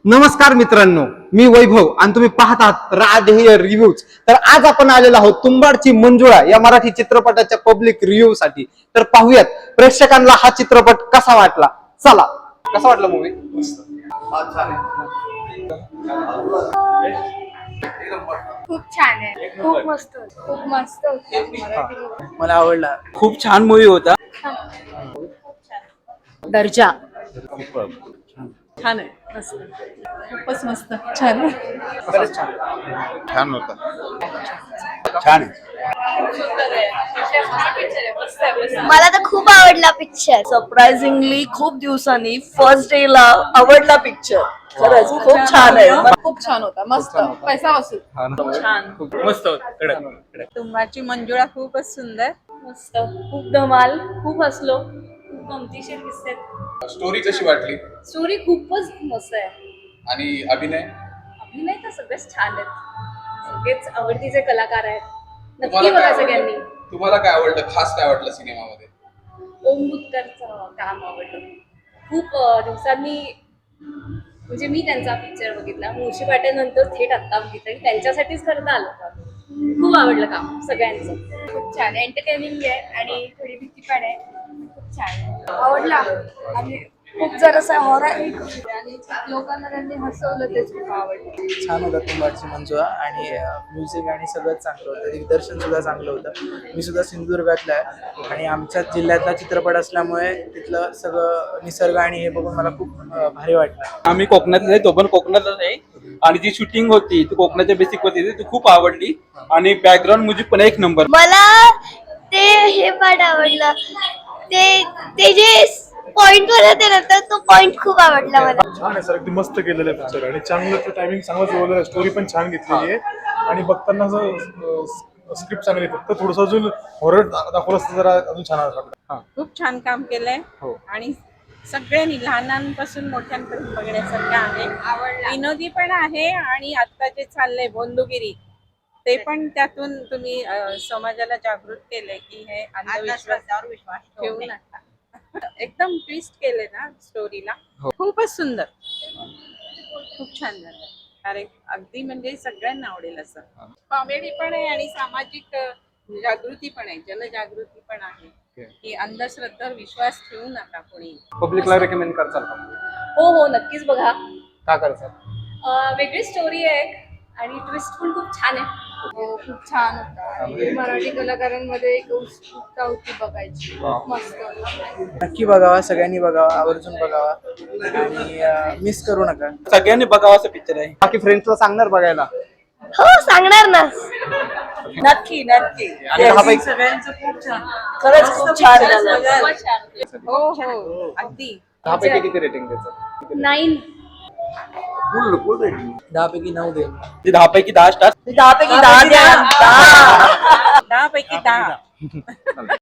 नमस्कार मित्रांनो, मी वैभव आणि तुम्ही पाहत आहात राधेय रिव्ह्यूज. तर आज आपण आलेलो आहोत तुंबाडची मंजुळा या मराठी चित्रपटाच्या पब्लिक रिव्ह्यू साठी. तर पाहूयात प्रेक्षकांना हा चित्रपट कसा वाटला. चला, कसा वाटला मूवी? खूप छान आहे, खूप मस्त, खूप मस्त होता मराठी. मला आवडला. खूप छान मूवी होता. दर्जा छान आहे. मस्त. खूपच मस्त, छान खरंच छान. छान होता. छान आहे. मला तर खूप आवडला पिक्चर. सरप्राइझिंगली खूप दिवसांनी फर्स्ट डे ला आवडला पिक्चर. खरंच खूप छान आहे. खूप छान होता, मस्त पैसा वसूल. छान. मस्त होता. तुंबाडची मंजुळा खूपच सुंदर. मस्त, खूप धमाल, खूप हसलो, खूप गमतीशीर किस्से. स्टोरी कशी वाटली स्टोरी खूपच मस्त आहे. आणि अभिनय? अभिनय तर सगळेच छान आहेत, सगळेच आवडतीचे कलाकार आहेत. नक्की तुम्हाला बघा काय सगळ्यांनी. आवडलं? तुम्हाला काय आवडलं, खास काय वाटलं सिनेमामध्ये? ओम बुत्करचं काम आवडलं खूप. दिवसांनी म्हणजे मी त्यांचा पिक्चर बघितला, मुळशी पाट्यानंतर थेट आत्ता बघितलं. त्यांच्यासाठीच खरं तर आलं होतं. खूप आवडलं काम सगळ्यांचं. खूप छान एंटरटेनिंग आहे आणि थोडी भीती पण आहे. खूप छान आहे, आवडला आणि खूप जरासा हॉरर आणि लोकांना त्यांनी हसवलं, तेच खूप आवडलं. छान होता तुंबाडची मंजुळा आणि म्युझिक आणि सगळं चांगलं होतं. दिग्दर्शन सुद्धा चांगलं होतं. मी सुद्धा सिंधुदुर्गातला आहे आणि आमच्या जिल्ह्यातला चित्रपट असल्यामुळे तिथलं सगळं निसर्ग आणि हे बघून मला खूप भारी वाटलं. आम्ही कोकणातले, तो पण कोकणातच आहे आणि जी शूटिंग होती ती कोकणाच्या बेसिक होती, ती खूप आवडली आणि बॅकग्राऊंड म्युझिक पण एक नंबर. मला ते हे पार्ट आवडलं, ते जे पॉइंट वर होते ना, तर तो पॉइंट खूप आवडला मला. छान आहे सर, अगदी मस्त केलेलं आहे पिक्चर आणि चांगलं टायमिंग चांगलं जोडलेलं आहे. स्टोरी पण छान घेतलेली आहे आणि बघताना स्क्रिप्ट चांगली आहे. फक्त थोडंसं अजून हॉरर दाखवलं असतं जरा अजून छान वाटलं. खूप छान काम केलंय आणि सगळ्यांनी लहानांपासून मोठ्यांपर्यंत बघण्यासारखं आहे. विनोदी पण आहे आणि आता जे चाललंय बोंदुगिरी, ते पण त्यातून तुम्ही समाजाला जागृत केलंय की हे अंधविश्वासावर विश्वास ठेवू नका. एकदम ट्विस्ट केले ना स्टोरीला. खूपच सुंदर, खूप छान झालं. अरे अगदी म्हणजे सगळ्यांना आवडेल असं. कॉमेडी पण आहे आणि सामाजिक जागृती पण आहे, जनजागृती पण आहे की अंधश्रद्धावर विश्वास ठेवू नका कोणी. पब्लिकला रेकमेंड करचाल का? हो हो, नक्कीच बघा. का करचाल? वेगळी स्टोरी आहे आणि ट्विस्ट पण खूप छान आहे. हो, खूप छान होता आणि मराठी कलाकारांमध्ये एक उत्सुकता होती बघायची. खूप मस्त होता. नक्की बघावा, सगळ्यांनी बघावा, आवर्जून बघावा आणि मिस करू नका. सगळ्यांनी बघावा असं पिक्चर आहे. बाकी फ्रेंड्सला सांगणार बघायला? हो, सांगणार ना. नक्की नक्की. आणि हा बाई- सगळ्यांचं खूप छान, खरंच खूप छान झालं. हो हो अगदी. 10 पैकी किती रेटिंग द्यायचं? 9. 10 पैकी 9 दे. ते 10 पैकी 10 स्टार. 10 पैकी 10 द्या. 10. 10 पैकी 10.